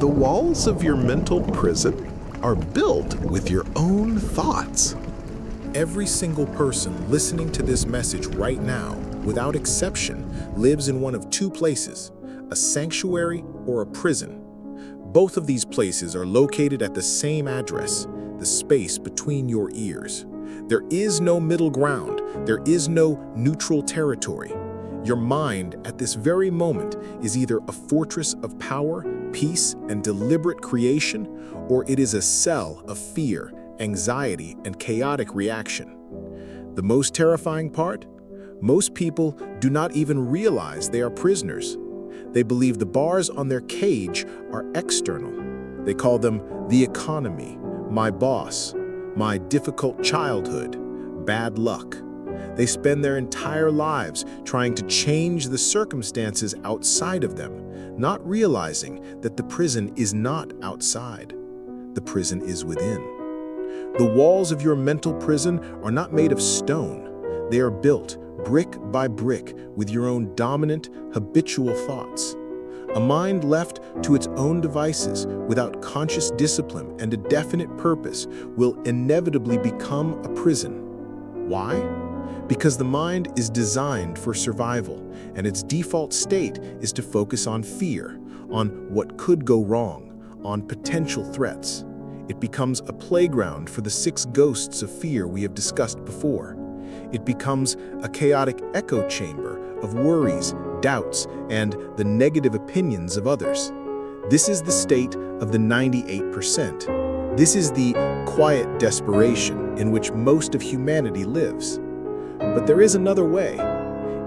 The walls of your mental prison are built with your own thoughts. Every single person listening to this message right now, without exception, lives in one of two places, a sanctuary or a prison. Both of these places are located at the same address, the space between your ears. There is no middle ground. There is no neutral territory. Your mind at this very moment is either a fortress of power, peace, and deliberate creation, or it is a cell of fear, anxiety, and chaotic reaction. The most terrifying part? Most people do not even realize they are prisoners. They believe the bars on their cage are external. They call them the economy, my boss, my difficult childhood, bad luck. They spend their entire lives trying to change the circumstances outside of them, not realizing that the prison is not outside. The prison is within. The walls of your mental prison are not made of stone. They are built brick by brick with your own dominant, habitual thoughts. A mind left to its own devices without conscious discipline and a definite purpose will inevitably become a prison. Why? Because the mind is designed for survival, and its default state is to focus on fear, on what could go wrong, on potential threats. It becomes a playground for the 6 ghosts of fear we have discussed before. It becomes a chaotic echo chamber of worries, doubts, and the negative opinions of others. This is the state of the 98%. This is the quiet desperation in which most of humanity lives. But there is another way.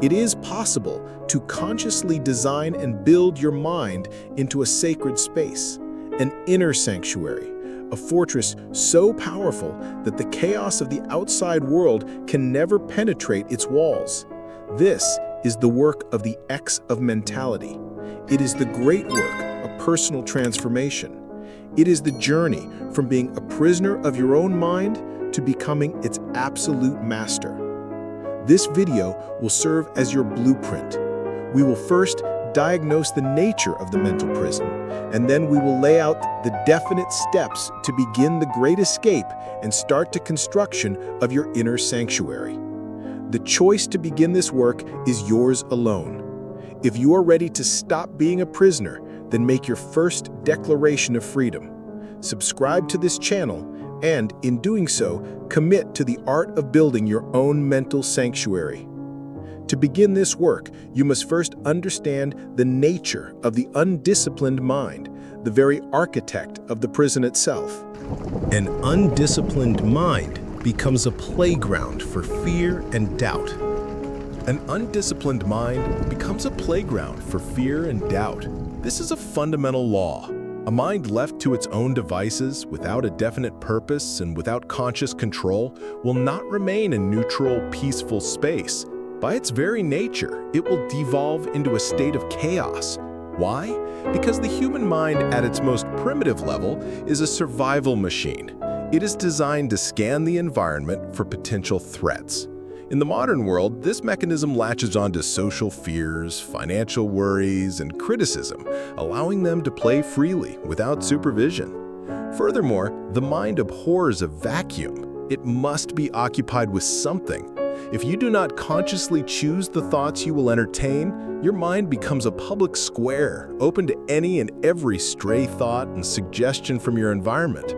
It is possible to consciously design and build your mind into a sacred space, an inner sanctuary, a fortress so powerful that the chaos of the outside world can never penetrate its walls. This is the work of the X of mentality. It is the great work of personal transformation. It is the journey from being a prisoner of your own mind to becoming its absolute master. This video will serve as your blueprint. We will first diagnose the nature of the mental prison, and then we will lay out the definite steps to begin the great escape and start the construction of your inner sanctuary. The choice to begin this work is yours alone. If you are ready to stop being a prisoner, then make your first declaration of freedom. Subscribe to this channel and, in doing so, commit to the art of building your own mental sanctuary. To begin this work, you must first understand the nature of the undisciplined mind, the very architect of the prison itself. An undisciplined mind becomes a playground for fear and doubt. An undisciplined mind becomes a playground for fear and doubt. This is a fundamental law. A mind left to its own devices, without a definite purpose and without conscious control, will not remain a neutral, peaceful space. By its very nature, it will devolve into a state of chaos. Why? Because the human mind at its most primitive level is a survival machine. It is designed to scan the environment for potential threats. In the modern world, this mechanism latches onto social fears, financial worries, and criticism, allowing them to play freely without supervision. Furthermore, the mind abhors a vacuum. It must be occupied with something. If you do not consciously choose the thoughts you will entertain, your mind becomes a public square, open to any and every stray thought and suggestion from your environment.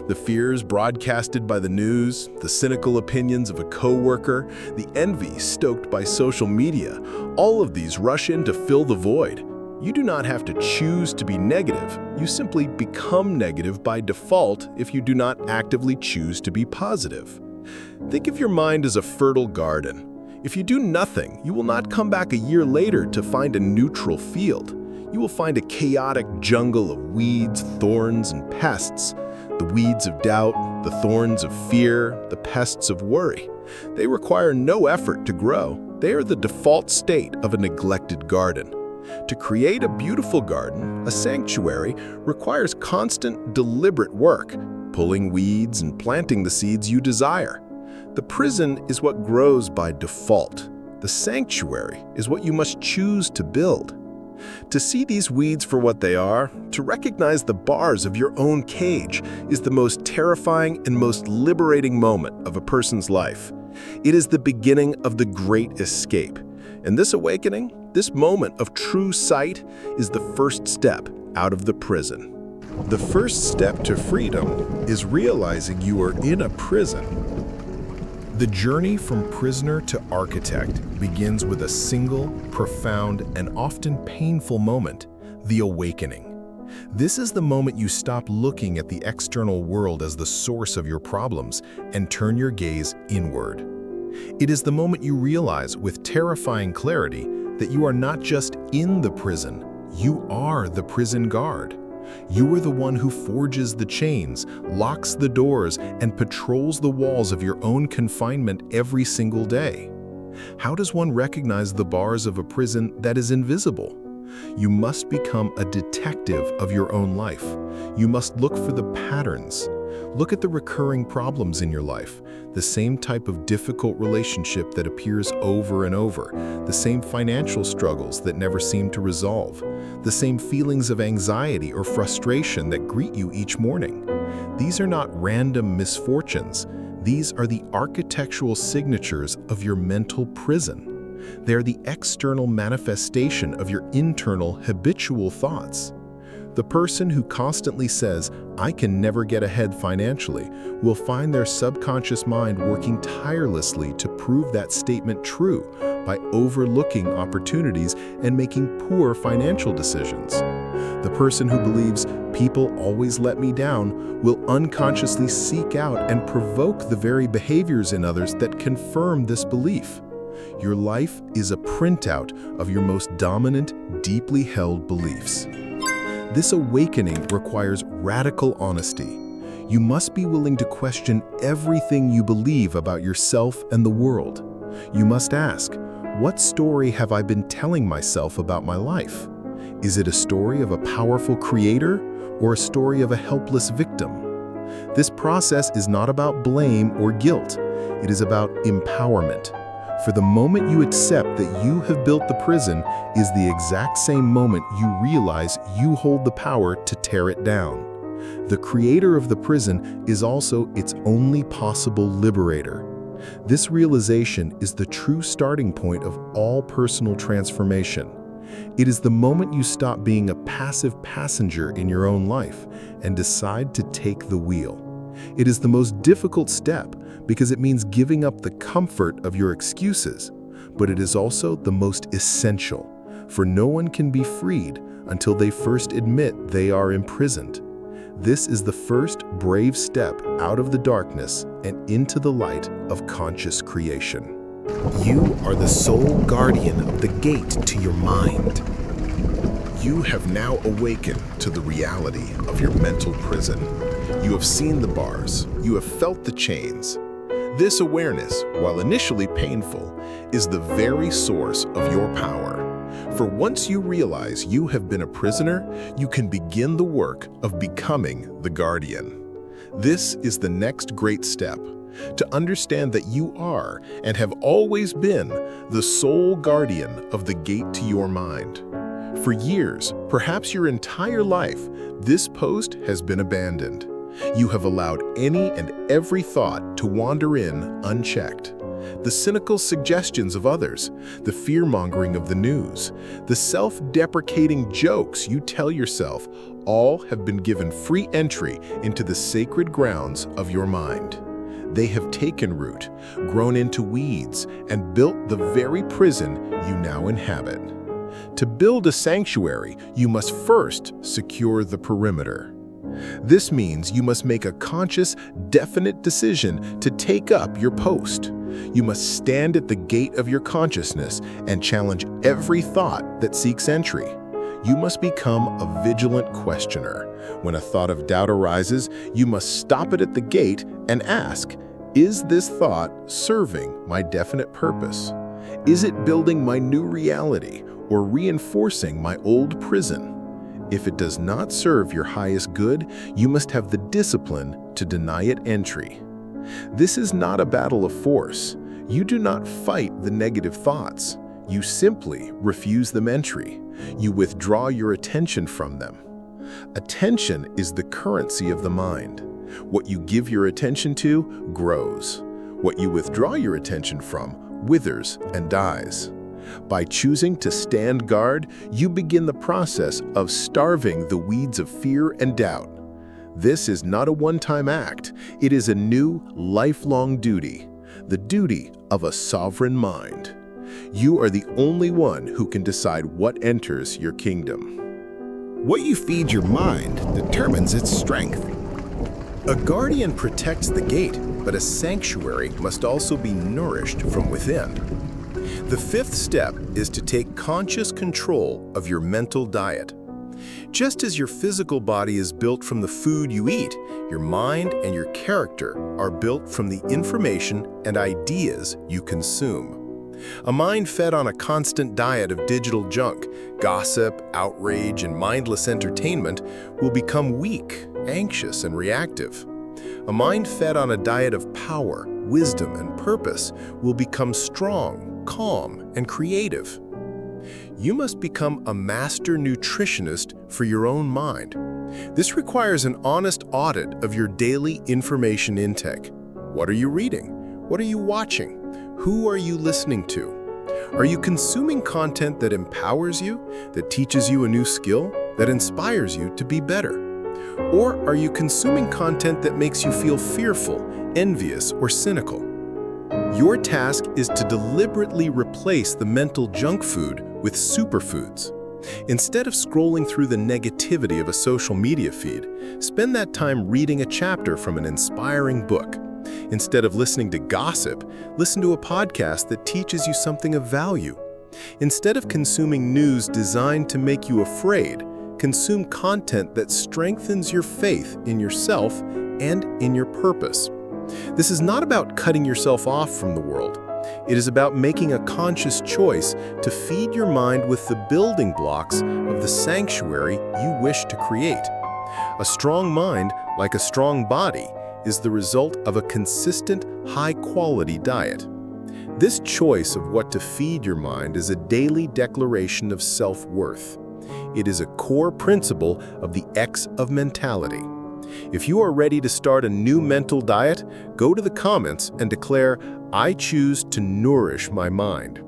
The fears broadcasted by the news, the cynical opinions of a coworker, the envy stoked by social media, all of these rush in to fill the void. You do not have to choose to be negative. You simply become negative by default if you do not actively choose to be positive. Think of your mind as a fertile garden. If you do nothing, you will not come back a year later to find a neutral field. You will find a chaotic jungle of weeds, thorns, and pests. The weeds of doubt, the thorns of fear, the pests of worry. They require no effort to grow. They are the default state of a neglected garden. To create a beautiful garden, a sanctuary, requires constant, deliberate work, pulling weeds and planting the seeds you desire. The prison is what grows by default. The sanctuary is what you must choose to build. To see these weeds for what they are, to recognize the bars of your own cage, is the most terrifying and most liberating moment of a person's life. It is the beginning of the great escape. And this awakening, this moment of true sight, is the first step out of the prison. The first step to freedom is realizing you are in a prison. The journey from prisoner to architect begins with a single, profound, and often painful moment, the awakening. This is the moment you stop looking at the external world as the source of your problems and turn your gaze inward. It is the moment you realize with terrifying clarity that you are not just in the prison, you are the prison guard. You are the one who forges the chains, locks the doors, and patrols the walls of your own confinement every single day. How does one recognize the bars of a prison that is invisible? You must become a detective of your own life. You must look for the patterns. Look at the recurring problems in your life, the same type of difficult relationship that appears over and over, the same financial struggles that never seem to resolve, the same feelings of anxiety or frustration that greet you each morning. These are not random misfortunes. These are the architectural signatures of your mental prison. They are the external manifestation of your internal habitual thoughts. The person who constantly says, "I can never get ahead financially," will find their subconscious mind working tirelessly to prove that statement true by overlooking opportunities and making poor financial decisions. The person who believes, "People always let me down," will unconsciously seek out and provoke the very behaviors in others that confirm this belief. Your life is a printout of your most dominant, deeply held beliefs. This awakening requires radical honesty. You must be willing to question everything you believe about yourself and the world. You must ask, what story have I been telling myself about my life? Is it a story of a powerful creator or a story of a helpless victim? This process is not about blame or guilt. It is about empowerment. For the moment you accept that you have built the prison is the exact same moment you realize you hold the power to tear it down. The creator of the prison is also its only possible liberator. This realization is the true starting point of all personal transformation. It is the moment you stop being a passive passenger in your own life and decide to take the wheel. It is the most difficult step because it means giving up the comfort of your excuses, but it is also the most essential, for no one can be freed until they first admit they are imprisoned. This is the first brave step out of the darkness and into the light of conscious creation. You are the sole guardian of the gate to your mind. You have now awakened to the reality of your mental prison. You have seen the bars, you have felt the chains. This awareness, while initially painful, is the very source of your power. For once you realize you have been a prisoner, you can begin the work of becoming the guardian. This is the next great step, to understand that you are and have always been the sole guardian of the gate to your mind. For years, perhaps your entire life, this post has been abandoned. You have allowed any and every thought to wander in unchecked. The cynical suggestions of others, the fear-mongering of the news, the self-deprecating jokes you tell yourself, all have been given free entry into the sacred grounds of your mind. They have taken root, grown into weeds, and built the very prison you now inhabit. To build a sanctuary, you must first secure the perimeter. This means you must make a conscious, definite decision to take up your post. You must stand at the gate of your consciousness and challenge every thought that seeks entry. You must become a vigilant questioner. When a thought of doubt arises, you must stop it at the gate and ask, is this thought serving my definite purpose? Is it building my new reality or reinforcing my old prison? If it does not serve your highest good, you must have the discipline to deny it entry. This is not a battle of force. You do not fight the negative thoughts. You simply refuse them entry. You withdraw your attention from them. Attention is the currency of the mind. What you give your attention to grows. What you withdraw your attention from withers and dies. By choosing to stand guard, you begin the process of starving the weeds of fear and doubt. This is not a one-time act. It is a new, lifelong duty, the duty of a sovereign mind. You are the only one who can decide what enters your kingdom. What you feed your mind determines its strength. A guardian protects the gate, but a sanctuary must also be nourished from within. The fifth step is to take conscious control of your mental diet. Just as your physical body is built from the food you eat, your mind and your character are built from the information and ideas you consume. A mind fed on a constant diet of digital junk, gossip, outrage, and mindless entertainment will become weak, anxious, and reactive. A mind fed on a diet of power, wisdom, and purpose will become strong, calm, and creative. You must become a master nutritionist for your own mind. This requires an honest audit of your daily information intake. What are you reading? What are you watching? Who are you listening to? Are you consuming content that empowers you, that teaches you a new skill, that inspires you to be better? Or are you consuming content that makes you feel fearful, envious, or cynical? Your task is to deliberately replace the mental junk food with superfoods. Instead of scrolling through the negativity of a social media feed, spend that time reading a chapter from an inspiring book. Instead of listening to gossip, listen to a podcast that teaches you something of value. Instead of consuming news designed to make you afraid, consume content that strengthens your faith in yourself and in your purpose. This is not about cutting yourself off from the world. It is about making a conscious choice to feed your mind with the building blocks of the sanctuary you wish to create. A strong mind, like a strong body, is the result of a consistent, high-quality diet. This choice of what to feed your mind is a daily declaration of self-worth. It is a core principle of the X of mentality. If you are ready to start a new mental diet, go to the comments and declare, "I choose to nourish my mind."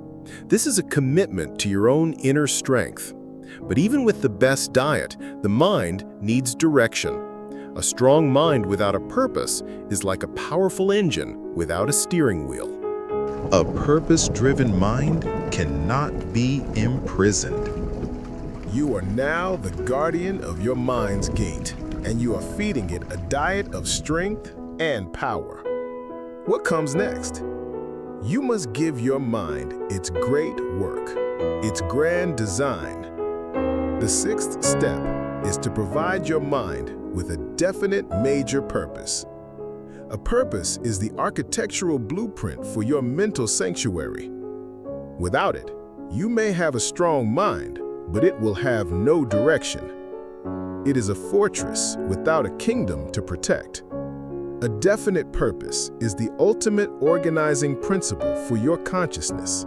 This is a commitment to your own inner strength. But even with the best diet, the mind needs direction. A strong mind without a purpose is like a powerful engine without a steering wheel. A purpose-driven mind cannot be imprisoned. You are now the guardian of your mind's gate, and you are feeding it a diet of strength and power. What comes next? You must give your mind its great work, its grand design. The sixth step is to provide your mind with a definite major purpose. A purpose is the architectural blueprint for your mental sanctuary. Without it, you may have a strong mind, but it will have no direction. It is a fortress without a kingdom to protect. A definite purpose is the ultimate organizing principle for your consciousness.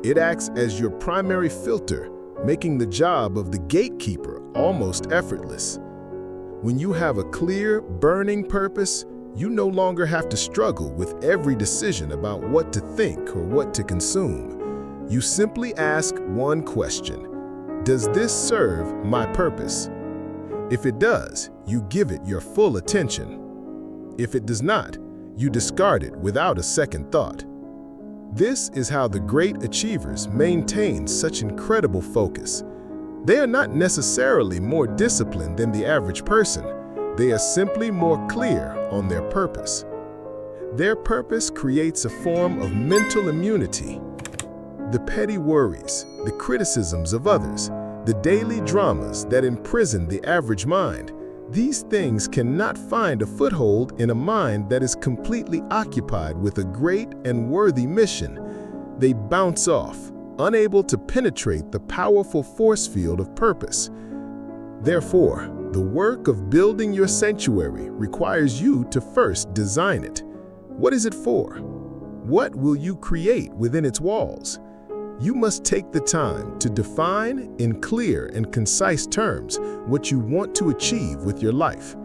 It acts as your primary filter, making the job of the gatekeeper almost effortless. When you have a clear, burning purpose, you no longer have to struggle with every decision about what to think or what to consume. You simply ask one question: does this serve my purpose? If it does, you give it your full attention. If it does not, you discard it without a second thought. This is how the great achievers maintain such incredible focus. They are not necessarily more disciplined than the average person. They are simply more clear on their purpose. Their purpose creates a form of mental immunity. The petty worries, the criticisms of others, the daily dramas that imprison the average mind, these things cannot find a foothold in a mind that is completely occupied with a great and worthy mission. They bounce off, unable to penetrate the powerful force field of purpose. Therefore, the work of building your sanctuary requires you to first design it. What is it for? What will you create within its walls? You must take the time to define in clear and concise terms what you want to achieve with your life.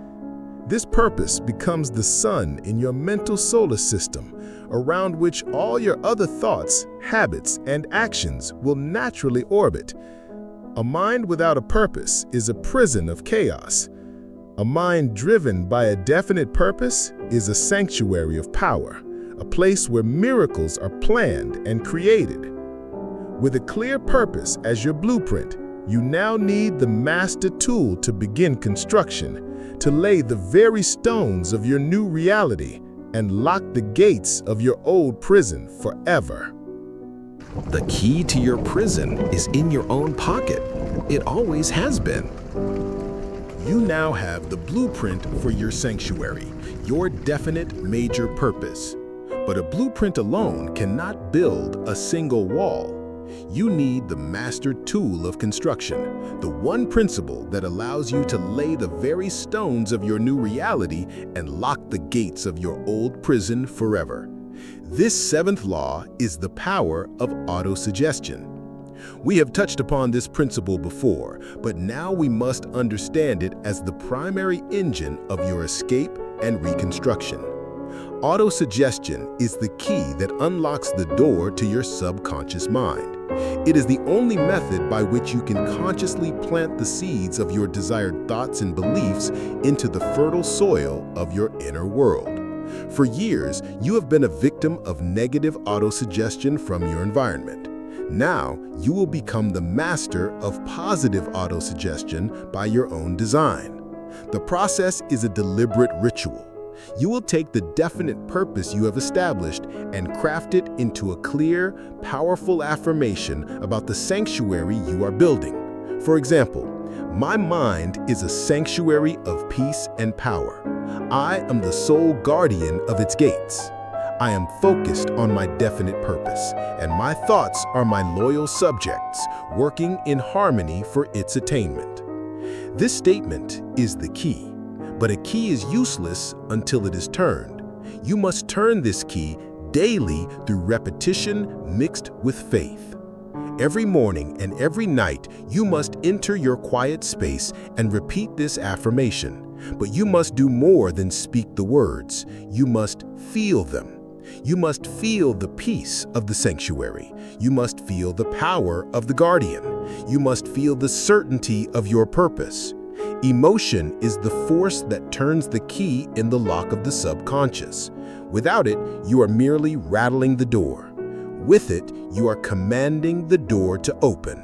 This purpose becomes the sun in your mental solar system, around which all your other thoughts, habits, and actions will naturally orbit. A mind without a purpose is a prison of chaos. A mind driven by a definite purpose is a sanctuary of power, a place where miracles are planned and created. With a clear purpose as your blueprint, you now need the master tool to begin construction, to lay the very stones of your new reality and lock the gates of your old prison forever. The key to your prison is in your own pocket. It always has been. You now have the blueprint for your sanctuary, your definite major purpose. But a blueprint alone cannot build a single wall. You need the master tool of construction, the one principle that allows you to lay the very stones of your new reality and lock the gates of your old prison forever. This seventh law is the power of autosuggestion. We have touched upon this principle before, but now we must understand it as the primary engine of your escape and reconstruction. Autosuggestion is the key that unlocks the door to your subconscious mind. It is the only method by which you can consciously plant the seeds of your desired thoughts and beliefs into the fertile soil of your inner world. For years, you have been a victim of negative autosuggestion from your environment. Now, you will become the master of positive autosuggestion by your own design. The process is a deliberate ritual. You will take the definite purpose you have established and craft it into a clear, powerful affirmation about the sanctuary you are building. For example, my mind is a sanctuary of peace and power. I am the sole guardian of its gates. I am focused on my definite purpose, and my thoughts are my loyal subjects, working in harmony for its attainment. This statement is the key. But a key is useless until it is turned. You must turn this key daily through repetition mixed with faith. Every morning and every night, you must enter your quiet space and repeat this affirmation. But you must do more than speak the words. You must feel them. You must feel the peace of the sanctuary. You must feel the power of the guardian. You must feel the certainty of your purpose. Emotion is the force that turns the key in the lock of the subconscious. Without it, you are merely rattling the door. With it, you are commanding the door to open.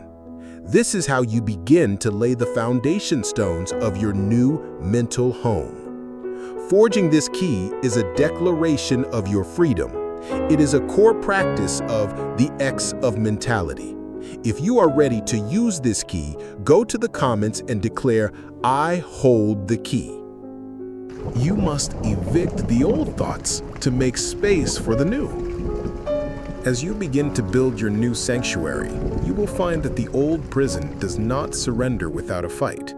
This is how you begin to lay the foundation stones of your new mental home. Forging this key is a declaration of your freedom. It is a core practice of the X of mentality. If you are ready to use this key, go to the comments and declare, "I hold the key." You must evict the old thoughts to make space for the new. As you begin to build your new sanctuary, you will find that the old prison does not surrender without a fight.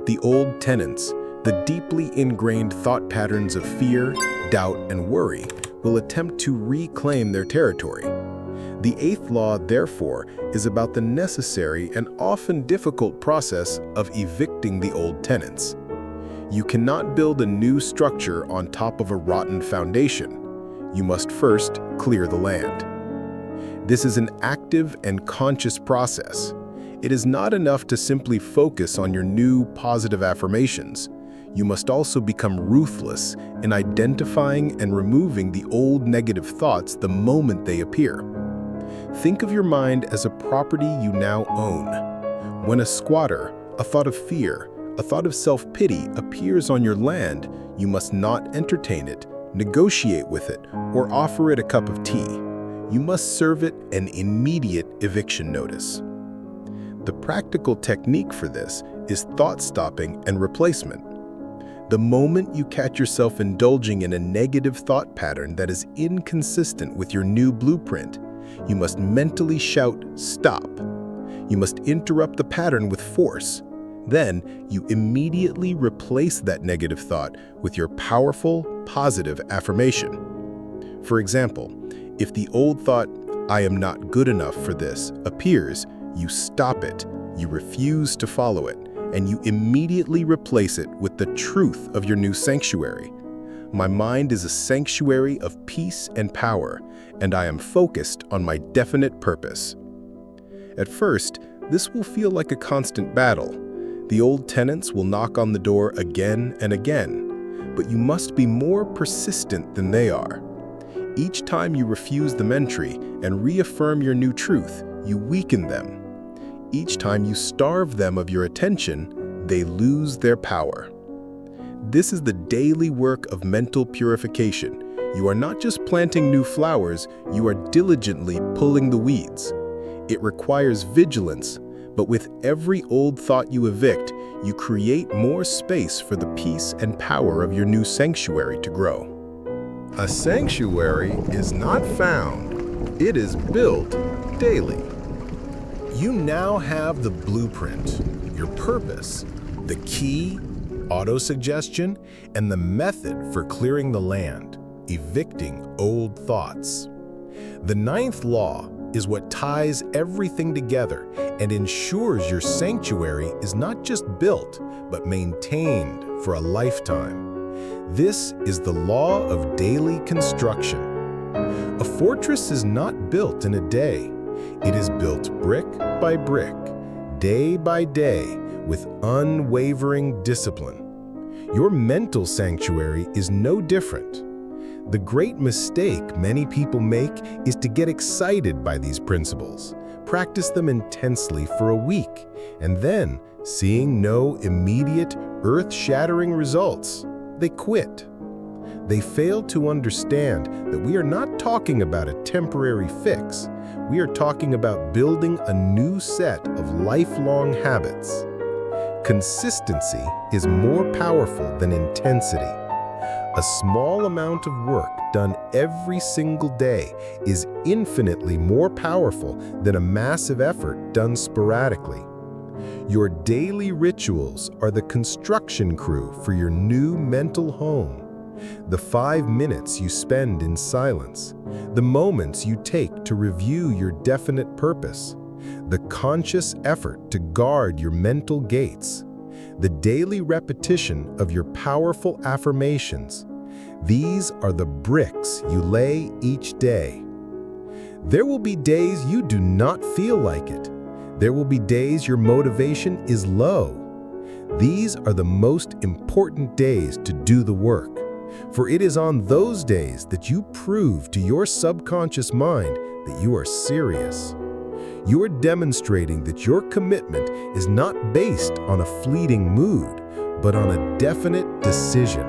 The old tenants, the deeply ingrained thought patterns of fear, doubt, and worry, will attempt to reclaim their territory. The eighth law, therefore, is about the necessary and often difficult process of evicting the old tenants. You cannot build a new structure on top of a rotten foundation. You must first clear the land. This is an active and conscious process. It is not enough to simply focus on your new positive affirmations. You must also become ruthless in identifying and removing the old negative thoughts the moment they appear. Think of your mind as a property you now own. When a squatter, a thought of fear, a thought of self-pity appears on your land, you must not entertain it, negotiate with it, or offer it a cup of tea. You must serve it an immediate eviction notice. The practical technique for this is thought stopping and replacement. The moment you catch yourself indulging in a negative thought pattern that is inconsistent with your new blueprint, you must mentally shout, "Stop." You must interrupt the pattern with force. Then, you immediately replace that negative thought with your powerful, positive affirmation. For example, if the old thought, "I am not good enough for this" appears, you stop it, you refuse to follow it, and you immediately replace it with the truth of your new sanctuary. My mind is a sanctuary of peace and power, and I am focused on my definite purpose. At first, this will feel like a constant battle. The old tenants will knock on the door again and again, but you must be more persistent than they are. Each time you refuse them entry and reaffirm your new truth, you weaken them. Each time you starve them of your attention, they lose their power. This is the daily work of mental purification. You are not just planting new flowers, you are diligently pulling the weeds. It requires vigilance, but with every old thought you evict, you create more space for the peace and power of your new sanctuary to grow. A sanctuary is not found, it is built daily. You now have the blueprint, your purpose, the key, autosuggestion, and the method for clearing the land, evicting old thoughts. The ninth law is what ties everything together and ensures your sanctuary is not just built, but maintained for a lifetime. This is the law of daily construction. A fortress is not built in a day. It is built brick by brick, day by day, with unwavering discipline. Your mental sanctuary is no different. The great mistake many people make is to get excited by these principles, practice them intensely for a week, and then, seeing no immediate, earth-shattering results, they quit. They fail to understand that we are not talking about a temporary fix. We are talking about building a new set of lifelong habits. Consistency is more powerful than intensity. A small amount of work done every single day is infinitely more powerful than a massive effort done sporadically. Your daily rituals are the construction crew for your new mental home. The 5 minutes you spend in silence, the moments you take to review your definite purpose, the conscious effort to guard your mental gates, the daily repetition of your powerful affirmations. These are the bricks you lay each day. There will be days you do not feel like it. There will be days your motivation is low. These are the most important days to do the work, for it is on those days that you prove to your subconscious mind that you are serious. You are demonstrating that your commitment is not based on a fleeting mood, but on a definite decision.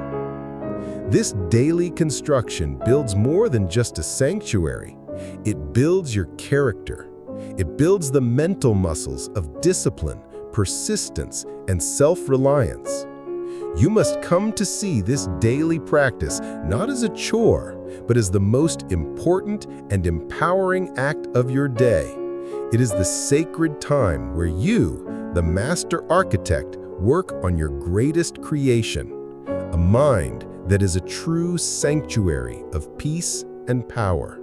This daily construction builds more than just a sanctuary. It builds your character. It builds the mental muscles of discipline, persistence, and self-reliance. You must come to see this daily practice not as a chore, but as the most important and empowering act of your day. It is the sacred time where you, the master architect, work on your greatest creation, a mind that is a true sanctuary of peace and power.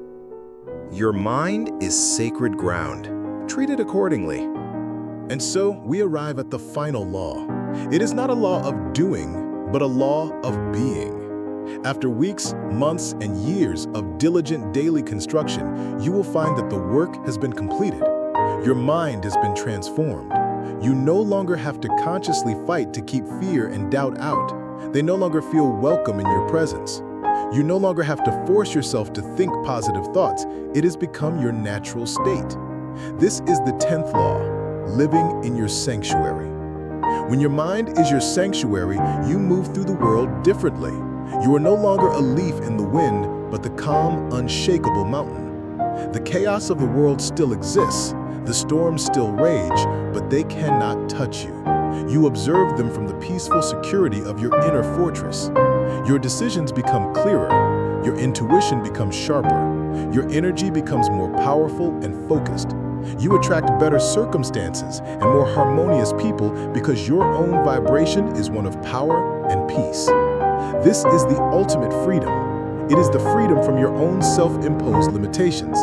Your mind is sacred ground. Treat it accordingly. And so we arrive at the final law. It is not a law of doing, but a law of being. After weeks, months, and years of diligent daily construction, you will find that the work has been completed. Your mind has been transformed. You no longer have to consciously fight to keep fear and doubt out. They no longer feel welcome in your presence. You no longer have to force yourself to think positive thoughts. It has become your natural state. This is the 10th law, living in your sanctuary. When your mind is your sanctuary, you move through the world differently. You are no longer a leaf in the wind, but the calm, unshakable mountain. The chaos of the world still exists. The storms still rage, but they cannot touch you. You observe them from the peaceful security of your inner fortress. Your decisions become clearer. Your intuition becomes sharper. Your energy becomes more powerful and focused. You attract better circumstances and more harmonious people because your own vibration is one of power and peace. This is the ultimate freedom. It is the freedom from your own self-imposed limitations.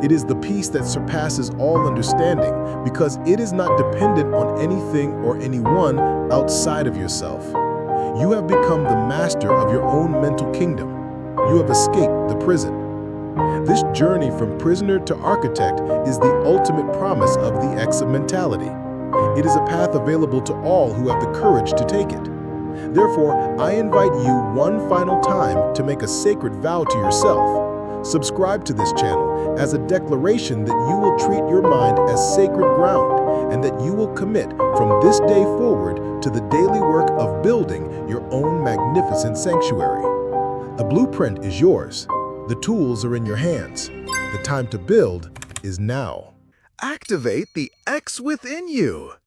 It is the peace that surpasses all understanding because it is not dependent on anything or anyone outside of yourself. You have become the master of your own mental kingdom. You have escaped the prison. This journey from prisoner to architect is the ultimate promise of the Exa mentality. It is a path available to all who have the courage to take it. Therefore, I invite you one final time to make a sacred vow to yourself. Subscribe to this channel as a declaration that you will treat your mind as sacred ground and that you will commit from this day forward to the daily work of building your own magnificent sanctuary. The blueprint is yours. The tools are in your hands. The time to build is now. Activate the X within you.